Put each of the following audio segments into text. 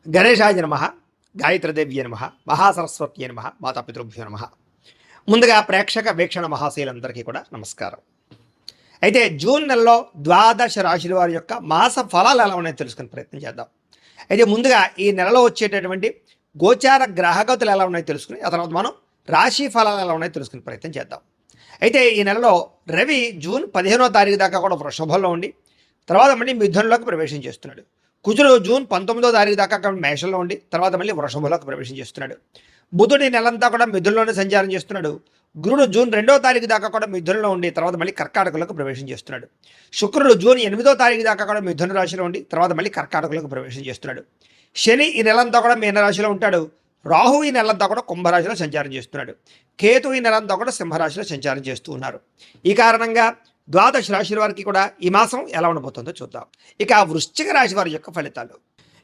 గణేశాయ నమః, గాయత్రీదేవ్యే నమః, మహాసరస్వత్యే నమః, మాతాపితృభ్యో నమః. ముందుగా ప్రేక్షక వీక్షణ మహాశీలందరికీ కూడా నమస్కారం. అయితే జూన్ నెలలో ద్వాదశ రాశుల వారి యొక్క మాస ఫలాలు ఎలా ఉన్నాయో తెలుసుకునే ప్రయత్నం చేద్దాం. అయితే ముందుగా ఈ నెలలో వచ్చేటటువంటి గోచార గ్రహగతులు ఎలా ఉన్నాయో తెలుసుకుని ఆ తర్వాత మనం రాశి ఫలాలు ఎలా ఉన్నాయో తెలుసుకునే ప్రయత్నం చేద్దాం. అయితే ఈ నెలలో రవి జూన్ 15వ తారీఖు దాకా కూడా వృషభంలో ఉండి తర్వాత మళ్ళీ మిథునంలోకి ప్రవేశం చేస్తున్నాడు. కుజుడు జూన్ 19వ తారీఖు దాకా మేషంలో ఉండి తర్వాత మళ్ళీ వృషభంలోకి ప్రవేశం చేస్తున్నాడు. బుధుడు ఈ నెలంతా కూడా మిథునంలోనే సంచారం చేస్తున్నాడు. గురుడు జూన్ 2వ తారీఖు దాకా కూడా మిథునంలో ఉండి తర్వాత మళ్ళీ కర్కాటకంలోకి ప్రవేశం చేస్తున్నాడు. శుక్రుడు జూన్ 8వ తారీఖు దాకా కూడా మిథున రాశిలో ఉండి తర్వాత మళ్ళీ కర్కాటకంలోకి ప్రవేశం చేస్తున్నాడు. శని ఈ నెలంతా కూడా మీనరాశిలో ఉంటాడు. రాహు ఈ నెలంతా కూడా కుంభరాశిలో సంచారం చేస్తున్నాడు. కేతు ఈ నెలంతా కూడా సింహరాశిలో సంచారం చేస్తూ ఉన్నారు. ఈ కారణంగా ద్వాదశ రాశుల వారికి కూడా ఈ మాసం ఎలా ఉండబోతుందో చూద్దాం. ఇక వృశ్చిక రాశి వారి యొక్క ఫలితాలు.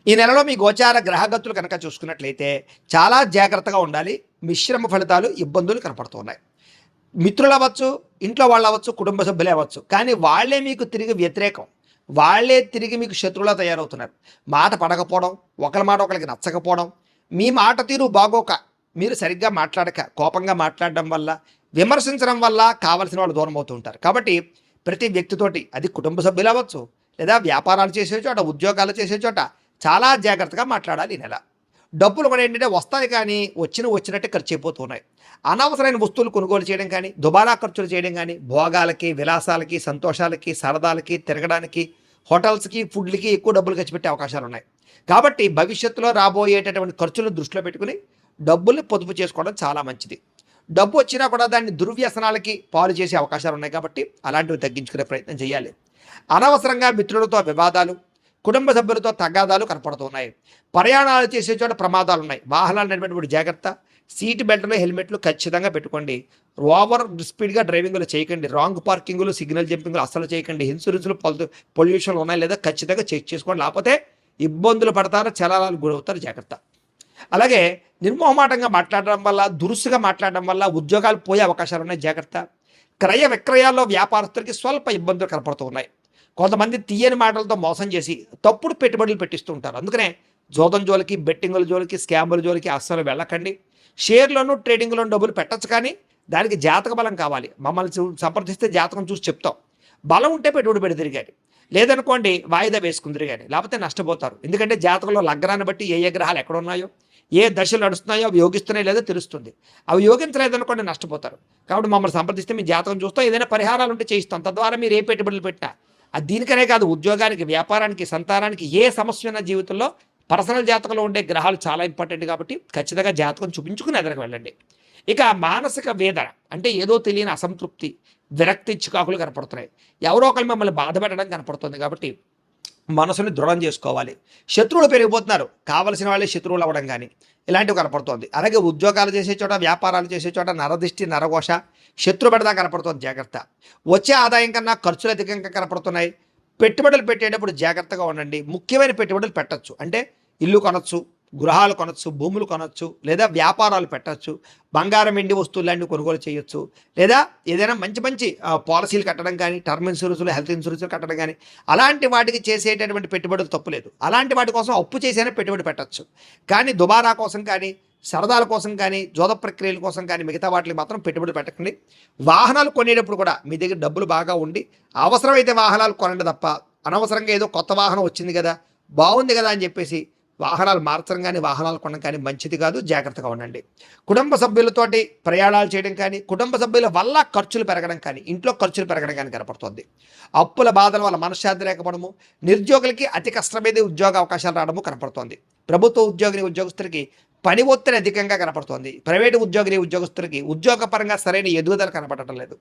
ఈ నెలలో మీ గోచార గ్రహగతులు కనుక చూసుకున్నట్లయితే చాలా జాగ్రత్తగా ఉండాలి. మిశ్రమ ఫలితాలు, ఇబ్బందులు కనపడుతున్నాయి. మిత్రులు అవ్వచ్చు, ఇంట్లో వాళ్ళు అవ్వచ్చు, కుటుంబ సభ్యులే అవ్వచ్చు, కానీ వాళ్ళే మీకు తిరిగి వ్యతిరేకం, వాళ్ళే తిరిగి మీకు శత్రువులా తయారవుతున్నారు. మాట పడకపోవడం, ఒకరి మాట ఒకరికి నచ్చకపోవడం, మీ మాట తీరు బాగోక, మీరు సరిగ్గా మాట్లాడక కోపంగా మాట్లాడడం వల్ల, విమర్శించడం వల్ల కావలసిన వాళ్ళు దూరం అవుతూ ఉంటారు. కాబట్టి ప్రతి వ్యక్తితోటి, అది కుటుంబ సభ్యులు అవ్వచ్చు, లేదా వ్యాపారాలు చేసే చోట, ఉద్యోగాలు చేసే చోట చాలా జాగ్రత్తగా మాట్లాడాలి. ఈ నెల డబ్బులు కూడా ఏంటంటే వస్తాయి, కానీ వచ్చినట్టే ఖర్చు అయిపోతున్నాయి. అనవసరమైన వస్తువులు కొనుగోలు చేయడం కానీ, దుబారా ఖర్చులు చేయడం కానీ, భోగాలకి, విలాసాలకి, సంతోషాలకి, సరదాలకి, తిరగడానికి, హోటల్స్కి, ఫుడ్లకి ఎక్కువ డబ్బులు ఖర్చు పెట్టే అవకాశాలు ఉన్నాయి. కాబట్టి భవిష్యత్తులో రాబోయేటటువంటి ఖర్చులను దృష్టిలో పెట్టుకుని డబ్బుల్ని పొదుపు చేసుకోవడం చాలా మంచిది. డబ్బు వచ్చినా కూడా దాన్ని దుర్వ్యసనాలకి పాలు చేసే అవకాశాలు ఉన్నాయి. కాబట్టి అలాంటివి తగ్గించుకునే ప్రయత్నం చేయాలి. అనవసరంగా మిత్రులతో వివాదాలు, కుటుంబ సభ్యులతో తగాదాలు కనపడుతున్నాయి. ప్రయాణాలు చేసే చోట ప్రమాదాలు ఉన్నాయి. వాహనాలు నడిపేటప్పుడు జాగ్రత్త. సీట్ బెల్ట్లు, హెల్మెట్లు ఖచ్చితంగా పెట్టుకోండి. ఓవర్ స్పీడ్గా డ్రైవింగ్లు చేయకండి. రాంగ్ పార్కింగ్లు, సిగ్నల్ జంపింగ్లు అస్సలు చేయకండి. ఇన్సూరెన్స్లు, పొల్యూషన్లు ఉన్నాయి లేదా ఖచ్చితంగా చెక్ చేసుకోండి. లేకపోతే ఇబ్బందులు పడతారు, చలనాలు గురవుతారు. జాగ్రత్త. అలాగే నిర్మోహమాటంగా మాట్లాడడం వల్ల, దురుసుగా మాట్లాడడం వల్ల ఉద్యోగాలు పోయే అవకాశాలు ఉన్నాయి. జాగ్రత్త. క్రయ విక్రయాల్లో వ్యాపారస్తులకి స్వల్ప ఇబ్బందులు కనపడుతూ ఉన్నాయి. కొంతమంది తీయని మాటలతో మోసం చేసి తప్పుడు పెట్టుబడులు పెట్టిస్తూ ఉంటారు. అందుకనే జోదం జోలికి, బెట్టింగుల జోలికి, స్కాముల జోలికి అస్సలు వెళ్ళకండి. షేర్లోనూ, ట్రేడింగ్లోనూ డబ్బులు పెట్టచ్చు, కానీ దానికి జాతక బలం కావాలి. మమ్మల్ని సంప్రదిస్తే జాతకం చూసి చెప్తాం. బలం ఉంటే పెట్టుబడి పెట్టి తిరిగాలి, లేదనుకోండి వాయిదా వేసుకుందరు కానీ, లేకపోతే నష్టపోతారు. ఎందుకంటే జాతకంలో లగ్నాన్ని బట్టి ఏ గ్రహాలు ఎక్కడ ఉన్నాయో, ఏ దశలు నడుస్తున్నాయో, అవి యోగిస్తున్నాయో లేదో తెలుస్తుంది. అవి యోగించలేదనుకోండి నష్టపోతారు. కాబట్టి మమ్మల్ని సంప్రదిస్తే మీ జాతకం చూస్తాం, ఏదైనా పరిహారాలు ఉంటే చేయిస్తాం. తద్వారా మీరు ఏ పెట్టుబడులు పెట్టినా, అది దీనికనే కాదు, ఉద్యోగానికి, వ్యాపారానికి, సంతానానికి ఏ సమస్య ఉన్న జీవితంలో పర్సనల్ జాతకంలో ఉండే గ్రహాలు చాలా ఇంపార్టెంట్. కాబట్టి ఖచ్చితంగా జాతకం చూపించుకుని ఎదరికి వెళ్ళండి. ఇక మానసిక వేదన అంటే ఏదో తెలియని అసంతృప్తి, విరక్తి, చికాకులు కనపడుతున్నాయి. ఎవరో ఒకరు మిమ్మల్ని బాధపెట్టడం కనపడుతుంది. కాబట్టి మనసుని దృఢం చేసుకోవాలి. శత్రువులు పెరిగిపోతున్నారు, కావలసిన వాళ్ళే శత్రువులు అవ్వడం కానీ ఇలాంటివి కనపడుతోంది. అలాగే ఉద్యోగాలు చేసే చోట, వ్యాపారాలు చేసే చోట నరదిష్టి, నరఘోష, శత్రు పెడదా కనపడుతుంది. జాగ్రత్త. వచ్చే ఆదాయం కన్నా ఖర్చులు అధికంగా కనపడుతున్నాయి. పెట్టుబడులు పెట్టేటప్పుడు జాగ్రత్తగా ఉండండి. ముఖ్యమైన పెట్టుబడులు పెట్టచ్చు, అంటే ఇల్లు కొనొచ్చు, గృహాలు కొనొచ్చు, భూములు కొనొచ్చు, లేదా వ్యాపారాలు పెట్టచ్చు, బంగారం, వెండి వస్తువులు లాంటివి కొనుగోలు చేయొచ్చు, లేదా ఏదైనా మంచి మంచి పాలసీలు కట్టడం కానీ, టర్మ్ ఇన్సూరెన్స్లు, హెల్త్ ఇన్సూరెన్స్లు కట్టడం కానీ, అలాంటి వాటికి చేసేటటువంటి పెట్టుబడులు తప్పులేదు. అలాంటి వాటి కోసం అప్పు చేసైనా పెట్టుబడి పెట్టచ్చు. కానీ దుబారా కోసం కానీ, సరదాల కోసం కానీ, జోద ప్రక్రియల కోసం కానీ మిగతా వాటికి మాత్రం పెట్టుబడి పెట్టకండి. వాహనాలు కొనేటప్పుడు కూడా మీ దగ్గర డబ్బులు బాగా ఉండి అవసరమైతే వాహనాలు కొనండి తప్ప, అనవసరంగా ఏదో కొత్త వాహనం వచ్చింది కదా, బాగుంది కదా అని చెప్పేసి వాహనాలు మార్చడం కానీ, వాహనాలు కొనడం కానీ మంచిది కాదు. జాగ్రత్తగా ఉండండి. కుటుంబ సభ్యులతోటి ప్రయాణాలు చేయడం కానీ, కుటుంబ సభ్యుల వల్ల ఖర్చులు పెరగడం కానీ, ఇంట్లో ఖర్చులు పెరగడం కానీ కనపడుతుంది. అప్పుల బాధల వల్ల మనశ్శాంతి లేకపోవడము, నిరుద్యోగులకి అతి కష్టమైన ఉద్యోగ అవకాశాలు రావడము కనపడుతోంది. ప్రభుత్వ ఉద్యోగులకి పని ఒత్తిడి అధికంగా కనపడుతోంది. ప్రైవేటు ఉద్యోగస్తులకి ఉద్యోగపరంగా సరైన ఎదుగుదల కనపడటం లేదు.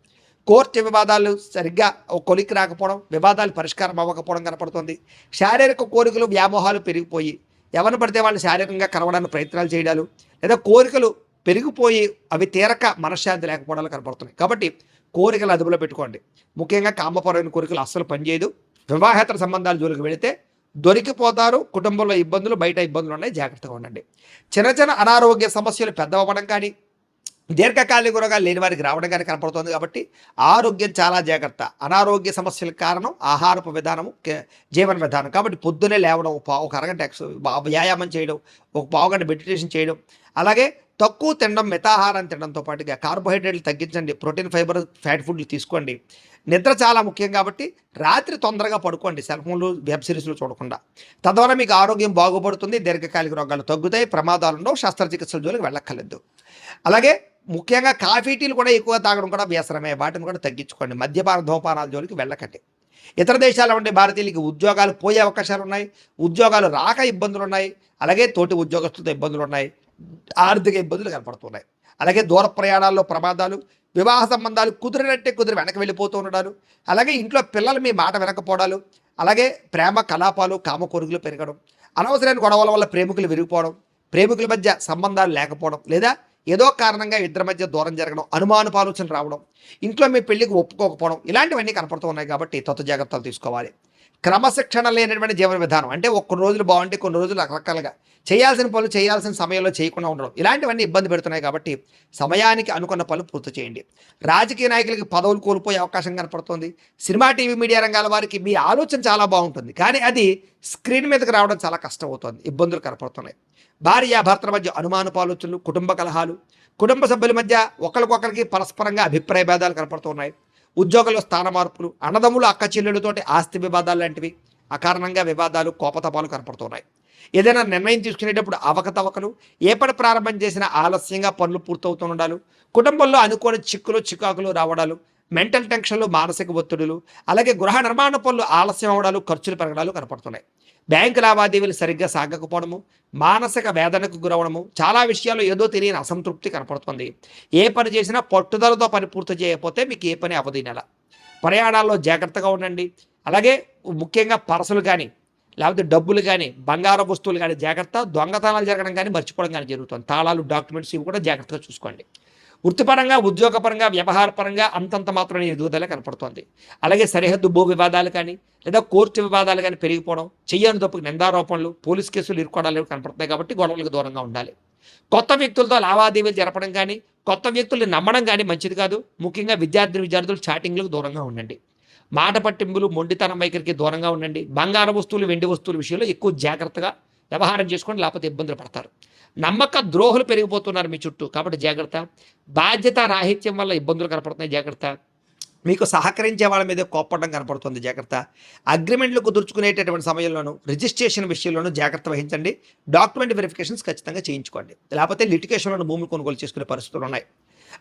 కోర్టు వివాదాలు సరిగ్గా కొలిక్కి రాకపోవడం, వివాదాలు పరిష్కారం అవ్వకపోవడం కనపడుతుంది. శారీరక కోరికలు, వ్యామోహాలు పెరిగిపోయి ఎవరిని పడితే వాళ్ళు శారీరకంగా కలవడానికి ప్రయత్నాలు చేయడాలు, లేదా కోరికలు పెరిగిపోయి అవి తీరక మనశ్శాంతి లేకపోవడాలు కనపడుతున్నాయి. కాబట్టి కోరికలు అదుపులో పెట్టుకోండి. ముఖ్యంగా కామపరమైన కోరికలు అస్సలు పనిచేయదు. వివాహేతర సంబంధాల జోలికి వెళితే దొరికిపోతారు. కుటుంబంలో ఇబ్బందులు, బయట ఇబ్బందులు ఉన్నాయి. జాగ్రత్తగా ఉండండి. చిన్న చిన్న అనారోగ్య సమస్యలు పెద్దవడం కానీ, దీర్ఘకాలిక రోగాలు లేని వారికి రావడం కానీ కనపడుతుంది కాబట్టి ఆరోగ్యం చాలా జాగ్రత్త. అనారోగ్య సమస్యలకు కారణం ఆహారపు విధానము, జీవన విధానం. కాబట్టి పొద్దున్నే లేవడం, ఒక అరగంట వ్యాయామం చేయడం, ఒక పావుగంట మెడిటేషన్ చేయడం, అలాగే తక్కువ తినడం, మితాహారం తినడంతో పాటుగా కార్బోహైడ్రేట్లు తగ్గించండి, ప్రోటీన్, ఫైబర్, ఫ్యాట్ ఫుడ్లు తీసుకోండి. నిద్ర చాలా ముఖ్యం కాబట్టి రాత్రి తొందరగా పడుకోండి, సెల్ ఫోన్లు, వెబ్ సిరీస్లు చూడకుండా. తద్వారా మీకు ఆరోగ్యం బాగుపడుతుంది, దీర్ఘకాలిక రోగాలు తగ్గుతాయి, ప్రమాదాలు ఉండవు, శస్త్రచికిత్సల జోలికి వెళ్ళక్కర్లేదు. అలాగే ముఖ్యంగా కాఫీ టీలు కూడా ఎక్కువ తాగడం కూడా వ్యసనమే, వాటిని కూడా తగ్గించుకోండి. మద్యపాన, ధూమపానాల జోలికి వెళ్ళకండి. ఇతర దేశాల్లో ఉండే భారతీయులకి ఉద్యోగాలు పోయే అవకాశాలు ఉన్నాయి, ఉద్యోగాలు రాక ఇబ్బందులు ఉన్నాయి, అలాగే తోటి ఉద్యోగస్తులతో ఇబ్బందులు ఉన్నాయి, ఆర్థిక ఇబ్బందులు కనపడుతున్నాయి. అలాగే దూర ప్రయాణాల్లో ప్రమాదాలు, వివాహ సంబంధాలు కుదిరినట్టే కుదిరి వెనక్కి వెళ్ళిపోతూ ఉండడాలు, అలాగే ఇంట్లో పిల్లలు మీ మాట వెనకపోవడాలు, అలాగే ప్రేమ కలాపాలు, కామ కోరికలు పెరగడం, అనవసరమైన గొడవల వల్ల ప్రేమికులు విరిగిపోవడం, ప్రేమికుల మధ్య సంబంధాలు లేకపోవడం, లేదా ఏదో కారణంగా ఇద్దరి మధ్య దూరం జరగడం, అనుమానపు ఆలోచనలు రావడం, ఇంట్లో మీ పెళ్లికి ఒప్పుకోకపోవడం, ఇలాంటివన్నీ కనపడుతూ ఉన్నాయి. కాబట్టి జాగ్రత్తలు తీసుకోవాలి. క్రమశిక్షణ లేనటువంటి జీవన విధానం అంటే కొన్ని రోజులు బాగుంటే కొన్ని రోజులు రకరకాలుగా చేయాల్సిన పనులు చేయాల్సిన సమయంలో చేయకుండా ఉండడం, ఇలాంటివన్నీ ఇబ్బంది పెడుతున్నాయి. కాబట్టి సమయానికి అనుకున్న పనులు పూర్తి చేయండి. రాజకీయ నాయకులకి పదవులు కోల్పోయే అవకాశం కనపడుతుంది. సినిమా, టీవీ, మీడియా రంగాల వారికి మీ ఆలోచన చాలా బాగుంటుంది, కానీ అది స్క్రీన్ మీదకి రావడం చాలా కష్టం అవుతుంది, ఇబ్బందులు కనపడుతున్నాయి. భార్య భర్తల మధ్య అనుమానపు ఆలోచనలు, కుటుంబ కలహాలు, కుటుంబ సభ్యుల మధ్య ఒకరికొకరికి పరస్పరంగా అభిప్రాయ భేదాలు కనపడుతున్నాయి. ఉద్యోగంలో స్థాన మార్పులు, అన్నదమ్ములు, అక్క చెల్లెళ్ళతోటి ఆస్తి వివాదాలు లాంటివి, అకారణంగా వివాదాలు, కోపతాపాలు కనపడుతున్నాయి. ఏదైనా నిర్ణయం తీసుకునేటప్పుడు అవకతవకలు, ఏ పని ప్రారంభం చేసినా ఆలస్యంగా పనులు పూర్తవుతుండాలు, కుటుంబంలో అనుకోని చిక్కులు, చికాకులు రావడాలు, మెంటల్ టెన్షన్లు, మానసిక ఒత్తిడులు, అలాగే గృహ నిర్మాణ పనులు ఆలస్యం అవడాలు, ఖర్చులు పెరగడాలు కనపడుతున్నాయి. బ్యాంకు లావాదేవీలు సరిగ్గా సాగకపోవడము, మానసిక వేదనకు గురవడము, చాలా విషయాల్లో ఏదో తెలియని అసంతృప్తి కనపడుతుంది. ఏ పని చేసినా పట్టుదలతో పని పూర్తి చేయకపోతే మీకు ఏ పని అవదు. నెల ప్రయాణాల్లో జాగ్రత్తగా ఉండండి. అలాగే ముఖ్యంగా పర్సులు కానీ, లేకపోతే డబ్బులు కానీ, బంగారు వస్తువులు కానీ జాగ్రత్త. దొంగతనాలు జరగడం కానీ, మర్చిపోవడం కానీ జరుగుతుంది. తాళాలు, డాక్యుమెంట్స్ ఇవి కూడా జాగ్రత్తగా చూసుకోండి. వృత్తిపరంగా, ఉద్యోగపరంగా, వ్యవహారపరంగా అంతంత మాత్రమే ఎదుగుదల కనపడుతోంది. అలాగే సరిహద్దు భూ వివాదాలు కానీ, లేదా కోర్టు వివాదాలు కానీ పెరిగిపోవడం, చెయ్యని తప్పుకు నిందారోపణలు, పోలీస్ కేసులు ఇరుక్కోవడాలు కనపడుతున్నాయి. కాబట్టి గొడవలకు దూరంగా ఉండాలి. కొత్త వ్యక్తులతో లావాదేవీలు జరపడం కానీ, కొత్త వ్యక్తుల్ని నమ్మడం కానీ మంచిది కాదు. ముఖ్యంగా విద్యార్థులు చాటింగ్లకు దూరంగా ఉండండి. మాట పట్టింపులు, మొండితనం వైఖరికి దూరంగా ఉండండి. బంగారు వస్తువులు, వెండి వస్తువుల విషయంలో ఎక్కువ జాగ్రత్తగా వ్యవహారం చేసుకోండి, లేకపోతే ఇబ్బందులు పడతారు. నమ్మక ద్రోహులు పెరిగిపోతున్నారు మీ చుట్టూ, కాబట్టి జాగ్రత్త. బాధ్యత రాహిత్యం వల్ల ఇబ్బందులు కనపడుతున్నాయి, జాగ్రత్త. మీకు సహకరించే వాళ్ళ మీద కోప్పడడం కనపడుతుంది, జాగ్రత్త. అగ్రిమెంట్లు కుదుర్చుకునేటటువంటి సమయంలోనూ, రిజిస్ట్రేషన్ విషయంలోనూ జాగ్రత్త వహించండి. డాక్యుమెంట్ వెరిఫికేషన్స్ ఖచ్చితంగా చేయించుకోండి, లేకపోతే లిటిగేషన్లను భూమి కొనుగోలు చేసుకునే పరిస్థితులు ఉన్నాయి.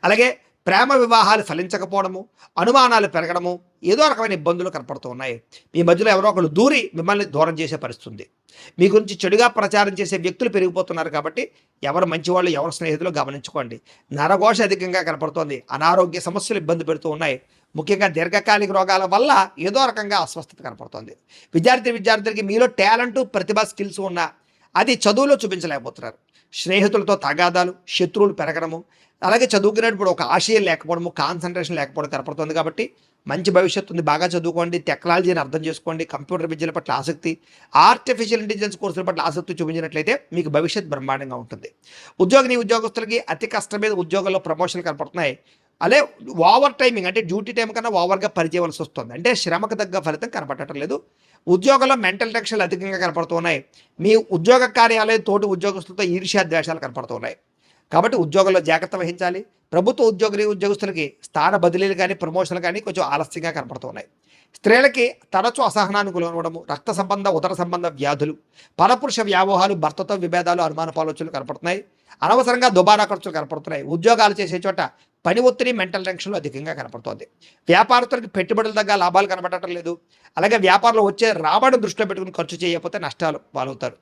అలాగే ప్రేమ వివాహాలు ఫలించకపోవడము, అనుమానాలు పెరగడము, ఏదో రకమైన ఇబ్బందులు కనపడుతూ ఉన్నాయి. మీ మధ్యలో ఎవరో ఒకరు దూరి మిమ్మల్ని దూరం చేసే పరిస్థితి ఉంది. మీ గురించి చెడుగా ప్రచారం చేసే వ్యక్తులు పెరిగిపోతున్నారు. కాబట్టి ఎవరు మంచివాళ్ళు, ఎవరు స్నేహితులు గమనించుకోండి. నరఘోష అధికంగా కనపడుతోంది. అనారోగ్య సమస్యలు ఇబ్బంది పెడుతూ ఉన్నాయి. ముఖ్యంగా దీర్ఘకాలిక రోగాల వల్ల ఏదో రకంగా అస్వస్థత కనపడుతోంది. విద్యార్థులకి మీలో టాలెంట్, ప్రతిభ, స్కిల్స్ ఉన్నా అది చదువులో చూపించలేకపోతున్నారు. స్నేహితులతో తగాదాలు, శత్రువులు పెరగడము, అలాగే చదువుకునేటప్పుడు ఒక ఆశయం లేకపోవడము, కాన్సన్ట్రేషన్ లేకపోవడం కనపడుతుంది. కాబట్టి మంచి భవిష్యత్తు ఉంది, బాగా చదువుకోండి, టెక్నాలజీని అర్థం చేసుకోండి, కంప్యూటర్ విద్యల పట్ల ఆసక్తి, ఆర్టిఫిషియల్ ఇంటెలిజెన్స్ కోర్సుల పట్ల ఆసక్తి చూపించినట్లయితే మీకు భవిష్యత్ బ్రహ్మాండంగా ఉంటుంది. ఉద్యోగస్తులకి అతి కష్టం మీద ఉద్యోగంలో ప్రమోషన్లు కనపడుతున్నాయి. అదే ఓవర్ టైమింగ్ అంటే డ్యూటీ టైం కన్నా ఓవర్గా పనిచేయవలసి వస్తుంది. అంటే శ్రమకు తగ్గ ఫలితం కనపడటం లేదు. ఉద్యోగంలో మెంటల్ టెన్షన్లు అధికంగా కనపడుతున్నాయి. మీ ఉద్యోగ కార్యాలయం తోటి ఉద్యోగస్తులతో ఈర్ష్యా ద్వేషాలు కనపడుతున్నాయి. కాబట్టి ఉద్యోగంలో జాగ్రత్త వహించాలి. ప్రభుత్వ ఉద్యోగస్తులకి స్థాన బదిలీలు కానీ, ప్రమోషన్లు కానీ కొంచెం ఆలస్యంగా కనపడుతున్నాయి. స్త్రీలకి తరచూ అసహనానికి లోనవడము, రక్త సంబంధ, ఉదర సంబంధ వ్యాధులు, పరపురుష వ్యామోహాలు, భర్తతో విభేదాలు, అనుమానపు ఆలోచనలు కనపడుతున్నాయి. అనవసరంగా దుబారా ఖర్చులు కనపడుతున్నాయి. ఉద్యోగాలు చేసే చోట పని ఒత్తిడి, మెంటల్ టెన్షన్లు అధికంగా కనపడుతోంది. వ్యాపారస్తులకి పెట్టుబడుల దగ్గర లాభాలు కనపడటం లేదు. అలాగే వ్యాపారంలో వచ్చే రాబడిని దృష్టిలో పెట్టుకుని ఖర్చు చేయకపోతే నష్టాలు పాలవుతారు.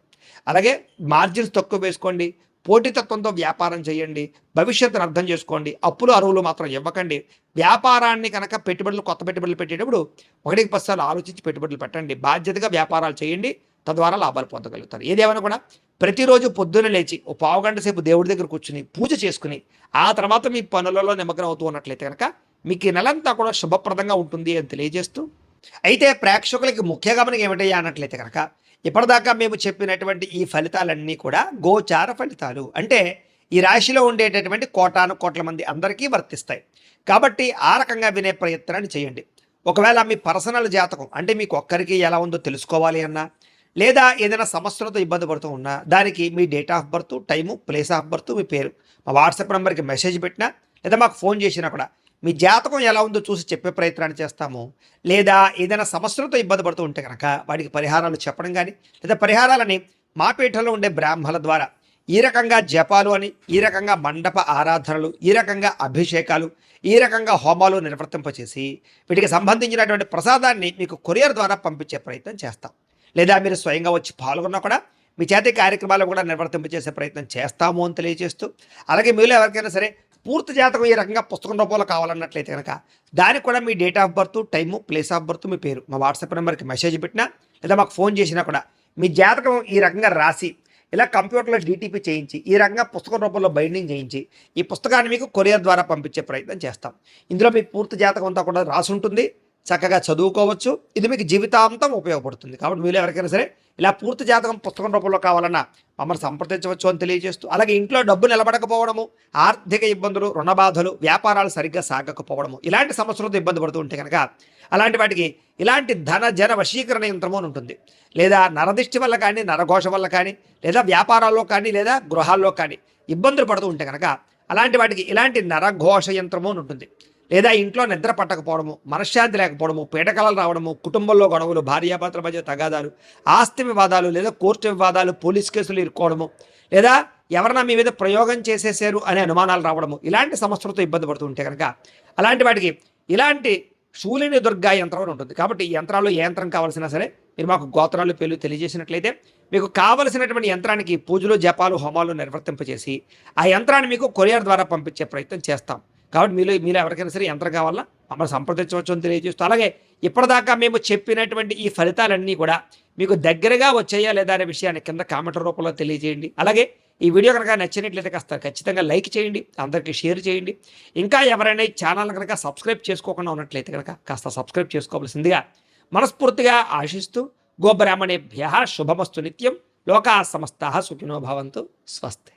అలాగే మార్జిన్స్ తక్కువ వేసుకోండి. పోటీతత్వంతో వ్యాపారం చేయండి. భవిష్యత్తును అర్థం చేసుకోండి. అప్పులు, అరువులు మాత్రం ఇవ్వకండి. వ్యాపారాన్ని కనుక కొత్త పెట్టుబడులు పెట్టేటప్పుడు 1-10 సార్లు ఆలోచించి పెట్టుబడులు పెట్టండి. బాధ్యతగా వ్యాపారాలు చేయండి, తద్వారా లాభాలు పొందగలుగుతారు. ఏదేమైనా కూడా ప్రతిరోజు పొద్దున్న లేచి ఓ పావుగంట సేపు దేవుడి దగ్గర కూర్చుని పూజ చేసుకుని ఆ తర్వాత మీ పనులలో నిమగ్నం అవుతూ ఉన్నట్లయితే కనుక మీకు ఈ నెలంతా కూడా శుభప్రదంగా ఉంటుంది అని తెలియజేస్తూ, అయితే ప్రేక్షకులకి ముఖ్య గమనం ఏమిటయ్యా అన్నట్లయితే కనుక ఇప్పటిదాకా మేము చెప్పినటువంటి ఈ ఫలితాలన్నీ కూడా గోచార ఫలితాలు. అంటే ఈ రాశిలో ఉండేటటువంటి కోటాను కోట్ల మంది అందరికీ వర్తిస్తాయి. కాబట్టి ఆ రకంగా వినే ప్రయత్నాన్ని చేయండి. ఒకవేళ మీ పర్సనల్ జాతకం అంటే మీకు ఒక్కరికి ఎలా ఉందో తెలుసుకోవాలి అన్నా, లేదా ఏదైనా సమస్యలతో ఇబ్బంది పడుతూ ఉన్నా, దానికి మీ date of birth, time, place of birth, మీ పేరు మా వాట్సాప్ నెంబర్కి మెసేజ్ పెట్టినా, లేదా మాకు ఫోన్ చేసినా కూడా మీ జాతకం ఎలా ఉందో చూసి చెప్పే ప్రయత్నాన్ని చేస్తాము. లేదా ఏదైనా సమస్యలతో ఇబ్బంది పడుతూ ఉంటే కనుక వాటికి పరిహారాలు చెప్పడం కానీ, లేదా పరిహారాలని మా పీఠంలో ఉండే బ్రాహ్మణుల ద్వారా ఈ రకంగా జపాలు అని, ఈ రకంగా మండప ఆరాధనలు, ఈ రకంగా అభిషేకాలు, ఈ రకంగా హోమాలు నిర్వర్తింపచేసి వీటికి సంబంధించినటువంటి ప్రసాదాన్ని మీకు కొరియర్ ద్వారా పంపించే ప్రయత్నం చేస్తాం. లేదా మీరు స్వయంగా వచ్చి పాల్గొన్నా కూడా మీ చేతి కార్యక్రమాలు కూడా నిర్వర్తింపచేసే ప్రయత్నం చేస్తాము అని తెలియజేస్తూ, అలాగే మీలో ఎవరికైనా సరే పూర్తి జాతకం ఈ రకంగా పుస్తకం రూపంలో కావాలన్నట్లయితే కనుక దానికి కూడా మీ date of birth, time, place of birth, మీ పేరు మా వాట్సాప్ నెంబర్కి మెసేజ్ పెట్టినా, లేదా మాకు ఫోన్ చేసినా కూడా మీ జాతకం ఈ రకంగా రాసి ఇలా కంప్యూటర్లో డీటీపీ చేయించి ఈ రకంగా పుస్తకం రూపంలో బైండింగ్ చేయించి ఈ పుస్తకాన్ని మీకు కొరియర్ ద్వారా పంపించే ప్రయత్నం చేస్తాం. ఇందులో మీ పూర్తి జాతకం అంతా కూడా రాసి ఉంటుంది, చక్కగా చదువుకోవచ్చు. ఇది మీకు జీవితాంతం ఉపయోగపడుతుంది. కాబట్టి మీరు ఎవరికైనా సరే ఇలా పూర్తి జాతకం పుస్తకం రూపంలో కావాలన్నా మమ్మల్ని సంప్రదించవచ్చు అని తెలియజేస్తూ, అలాగే ఇంట్లో డబ్బు నిలబడకపోవడము, ఆర్థిక ఇబ్బందులు, రుణ బాధలు, వ్యాపారాలు సరిగ్గా సాగకపోవడము, ఇలాంటి సమస్యలతో ఇబ్బంది పడుతూ ఉంటే కనుక అలాంటి వాటికి ఇలాంటి ధన జన వశీకరణ యంత్రము అని ఉంటుంది. లేదా నరదిష్టి వల్ల కానీ, నరఘోష వల్ల కానీ, లేదా వ్యాపారాల్లో కానీ, లేదా గృహాల్లో కానీ ఇబ్బందులు పడుతూ ఉంటే కనుక అలాంటి వాటికి ఇలాంటి నరఘోష యంత్రము అని ఉంటుంది. లేదా ఇంట్లో నిద్ర పట్టకపోవడము, మనశ్శాంతి లేకపోవడము, పీడకలలు రావడము, కుటుంబంలో గొడవలు, భార్యాభర్తల మధ్య తగాదాలు, ఆస్తి వివాదాలు, లేదా కోర్టు వివాదాలు, పోలీస్ కేసులు ఇరుక్కోవడము, లేదా ఎవరైనా మీ మీద ప్రయోగం చేసేసారు అనే అనుమానాలు రావడము, ఇలాంటి సమస్యలతో ఇబ్బంది పడుతూ ఉంటే కనుక అలాంటి వాటికి ఇలాంటి శూలిని దుర్గా యంత్రం అని ఉంటుంది. కాబట్టి ఈ యంత్రాల్లో ఏ యంత్రం కావాల్సినా సరే మీరు మాకు గోత్రాలు పేర్లు తెలియజేసినట్లయితే మీకు కావలసినటువంటి యంత్రానికి పూజలు, జపాలు, హోమాలు నిర్వర్తింపచేసి ఆ యంత్రాన్ని మీకు కొరియర్ ద్వారా పంపించే ప్రయత్నం చేస్తాం. కాబట్టి మీలో ఎవరికైనా సరే యంత్రం కావాలా మమ్మల్ని సంప్రదించవచ్చు అని తెలియజేస్తూ, అలాగే ఇప్పటిదాకా మేము చెప్పినటువంటి ఈ ఫలితాలన్నీ కూడా మీకు దగ్గరగా వచ్చాయా లేదా అనే విషయాన్ని కింద కామెంట్ రూపంలో తెలియజేయండి. అలాగే ఈ వీడియో కనుక నచ్చినట్లయితే కాస్త ఖచ్చితంగా లైక్ చేయండి, అందరికీ షేర్ చేయండి. ఇంకా ఎవరైనా ఈ ఛానల్ కనుక సబ్స్క్రైబ్ చేసుకోకుండా ఉన్నట్లయితే కనుక కాస్త సబ్స్క్రైబ్ చేసుకోవాల్సిందిగా మనస్ఫూర్తిగా ఆశిస్తూ, గోబ్రాహ్మణేభ్యః శుభమస్తు నిత్యం, లోకా సమస్తాః సుఖినో భవంతు. స్వస్తి.